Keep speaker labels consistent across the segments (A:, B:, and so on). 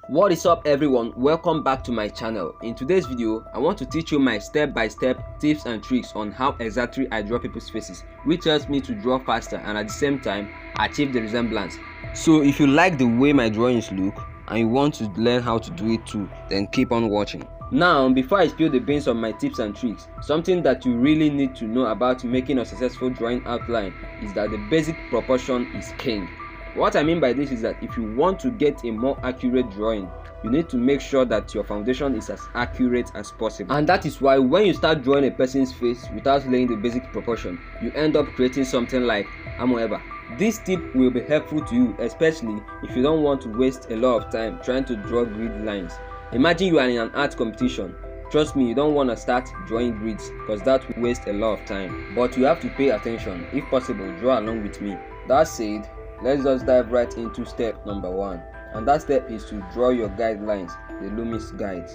A: What is up everyone, welcome back to my channel. In today's video, I want to teach you my step-by-step tips and tricks on how exactly I draw people's faces, which helps me to draw faster and at the same time achieve the resemblance. So if you like the way my drawings look and you want to learn how to do it too, then keep on watching. Now, before I spill the beans on my tips and tricks, something that you really need to know about making a successful drawing outline is that the basic proportion is king. What I mean by this is that if you want to get a more accurate drawing, you need to make sure that your foundation is as accurate as possible. And that is why when you start drawing a person's face without laying the basic proportion, you end up creating something like amoeba. This tip will be helpful to you, especially if you don't want to waste a lot of time trying to draw grid lines. Imagine you are in an art competition. Trust me, you don't want to start drawing grids because that will waste a lot of time. But you have to pay attention. If possible, draw along with me. That said, let's just dive right into step number 1, and that step is to draw your guidelines, the loomis guides.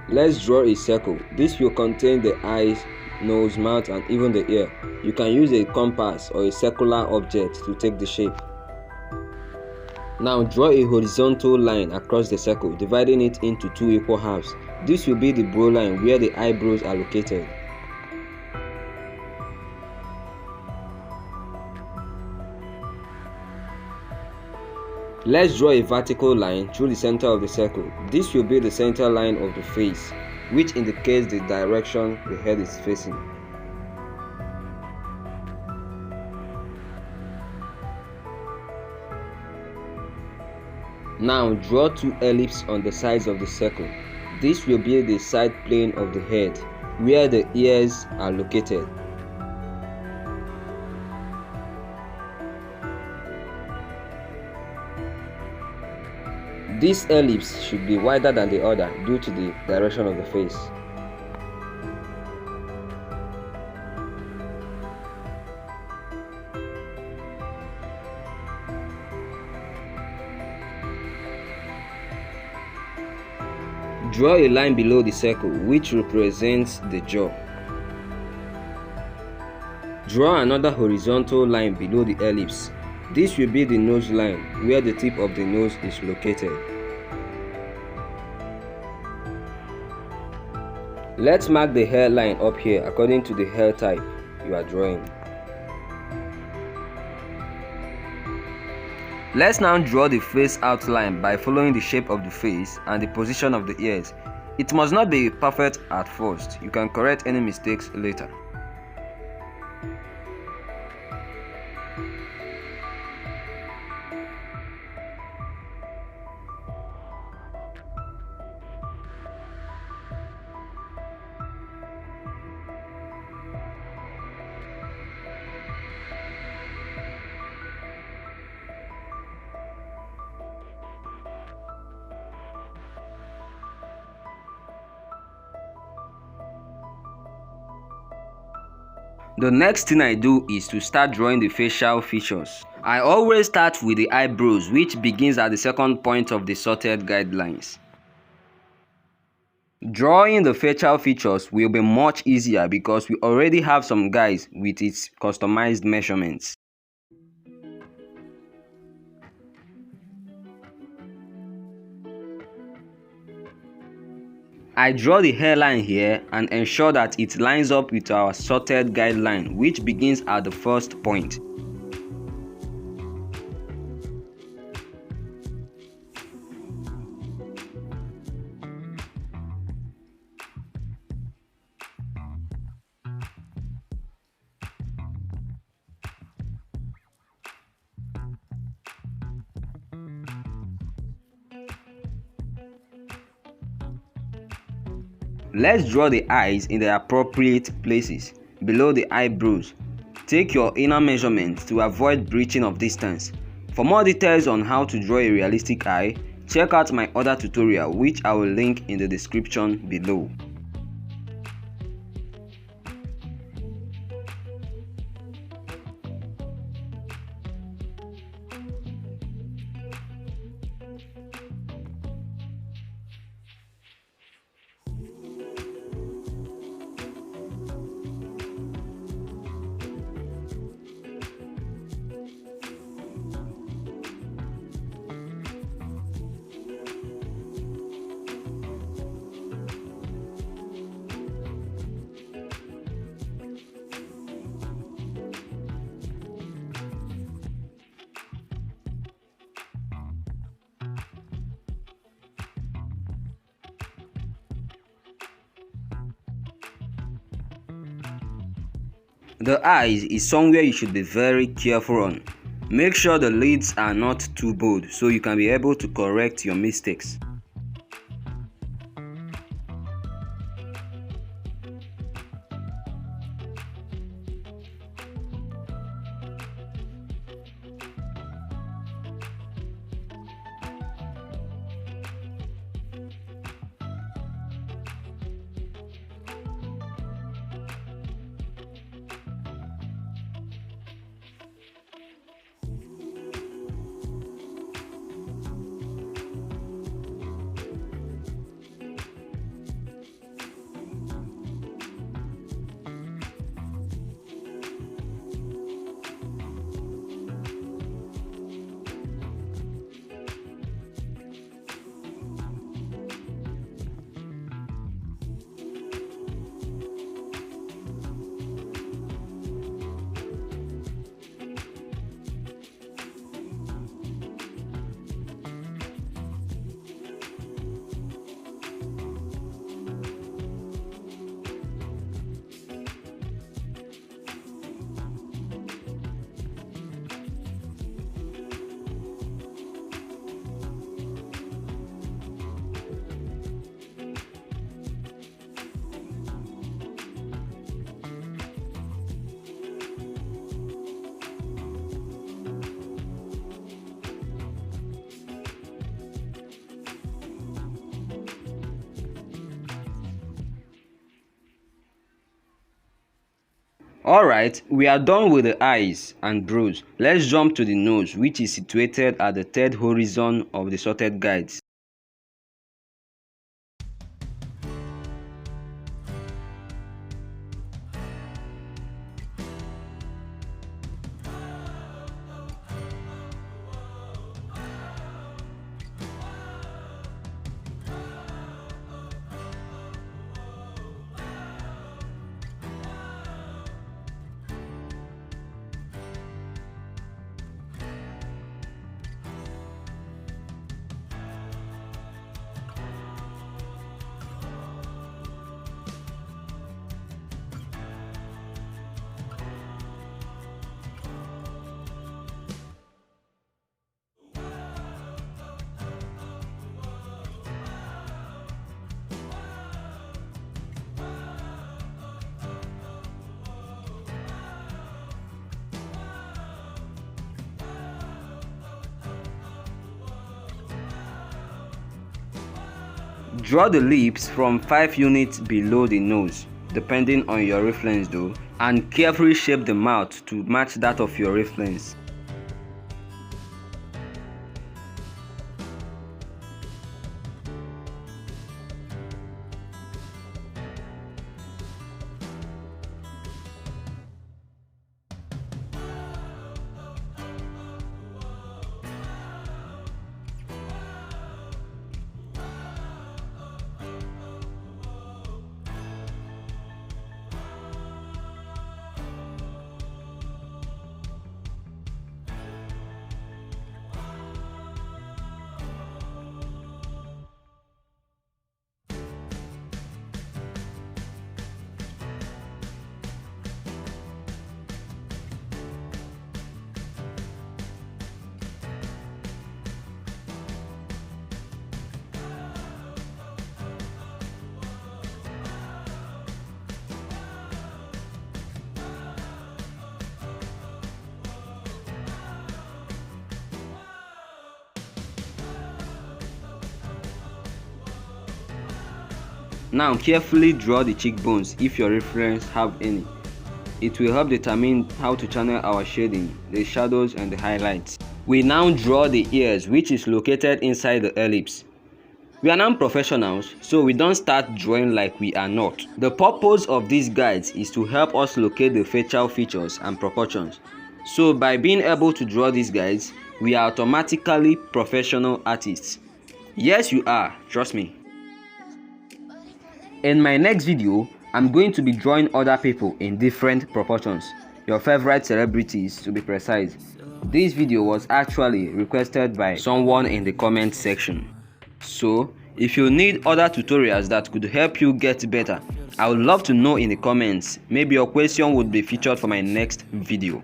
A: Let's draw a circle. This will contain the eyes, nose, mouth and even the ear. You can use a compass or a circular object to take the shape. Now draw a horizontal line across the circle, dividing it into 2 equal halves. This will be the brow line where the eyebrows are located. Let's draw a vertical line through the center of the circle. This will be the center line of the face, which indicates the direction the head is facing. Now draw 2 ellipses on the sides of the circle. This will be the side plane of the head, where the ears are located. This ellipse should be wider than the other due to the direction of the face. Draw a line below the circle which represents the jaw. Draw another horizontal line below the ellipse. This will be the nose line where the tip of the nose is located. Let's mark the hairline up here according to the hair type you are drawing. Let's now draw the face outline by following the shape of the face and the position of the ears. It must not be perfect at first. You can correct any mistakes later. The next thing I do is to start drawing the facial features. I always start with the eyebrows, which begins at the second point of the sorted guidelines. Drawing the facial features will be much easier because we already have some guides with its customized measurements. I draw the hairline here and ensure that it lines up with our sorted guideline, which begins at the first point. Let's draw the eyes in the appropriate places below the eyebrows. Take your inner measurement to avoid breaching of distance. For more details on how to draw a realistic eye, check out my other tutorial which I will link in the description below. The eyes is somewhere you should be very careful on. Make sure the lids are not too bold so you can be able to correct your mistakes. Alright, we are done with the eyes and brows. Let's jump to the nose, which is situated at the third horizon of the sorted guides. Draw the lips from 5 units below the nose, depending on your reference though, and carefully shape the mouth to match that of your reference. Now carefully draw the cheekbones if your reference have any. It will help determine how to channel our shading, the shadows and the highlights. We now draw the ears, which is located inside the ellipse. We are now professionals, so we don't start drawing like we are not. The purpose of these guides is to help us locate the facial features and proportions. So by being able to draw these guides, we are automatically professional artists. Yes, you are, trust me. In my next video, I'm going to be drawing other people in different proportions, your favorite celebrities to be precise. This video was actually requested by someone in the comment section. So, if you need other tutorials that could help you get better, I would love to know in the comments. Maybe your question would be featured for my next video.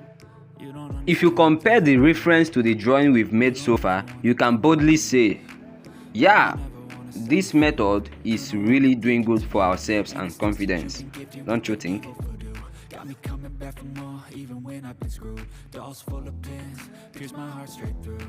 A: If you compare the reference to the drawing we've made so far, you can boldly say, yeah, this method is really doing good for ourselves and confidence. Don't you think?
B: Got me coming back for more, even when I've been screwed. Dolls full of pins, pierce my heart straight through.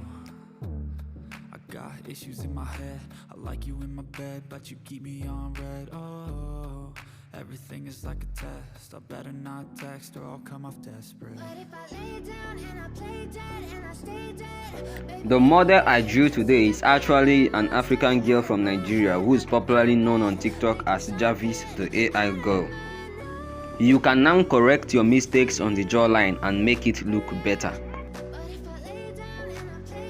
B: I got issues in my head, I like you in my bed, but you keep me on red. Oh, everything is like a test, I better not text or I'll come off desperate. But if I lay down and I play dead and I stay dead.
A: The model I drew today is actually an African girl from Nigeria who is popularly known on TikTok as Jarvis the AI girl. You can now correct your mistakes on the jawline and make it look better.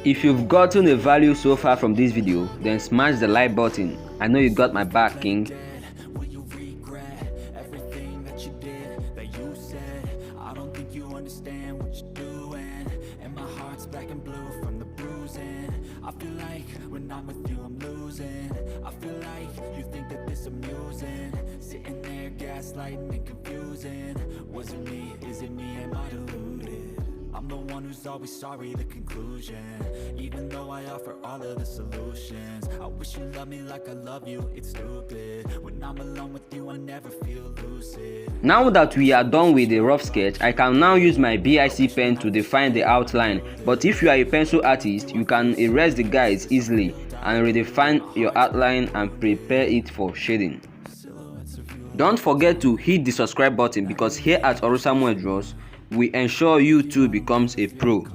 A: If you've gotten a value so far from this video, then smash the like button. I know you got my back, king.
B: I feel like when I'm with you I'm losing. I feel like you think that this amusing. Sitting there gaslighting and confusing. Was it me? Is it me? Am I deluded? I'm the one who's always sorry, the conclusion. Even though I offer all of the solutions. I wish you loved me like I love you, it's stupid. When I'm alone with you I never feel lucid.
A: Now that we are done with the rough sketch, I can now use my BIC pen to define the outline. But if you are a pencil artist, you can erase the guides easily and redefine your outline and prepare it for shading. Don't forget to hit the subscribe button because here at Oruh Samuel Draws, we ensure you too becomes a pro.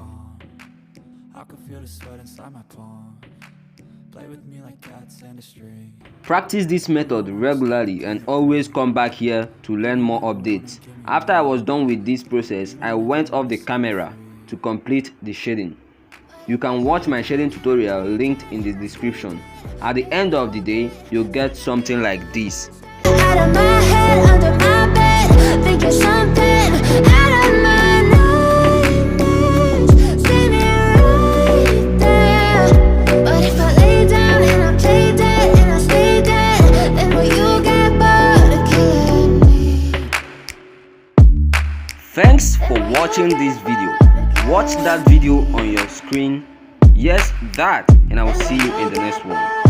A: Practice this method regularly and always come back here to learn more updates. After I was done with this process, I went off the camera to complete the shading. You can watch my shading tutorial linked in the description. At the end of the day, you'll get something like this.
C: Out of my head, under my bed, thinking something out of my nightmares, standing right there. But if I lay down and I play dead and I stay dead, then will you get bored of killing me?
A: Thanks for watching this video. Watch that video on your screen. Yes, that, and I will see you in the next one.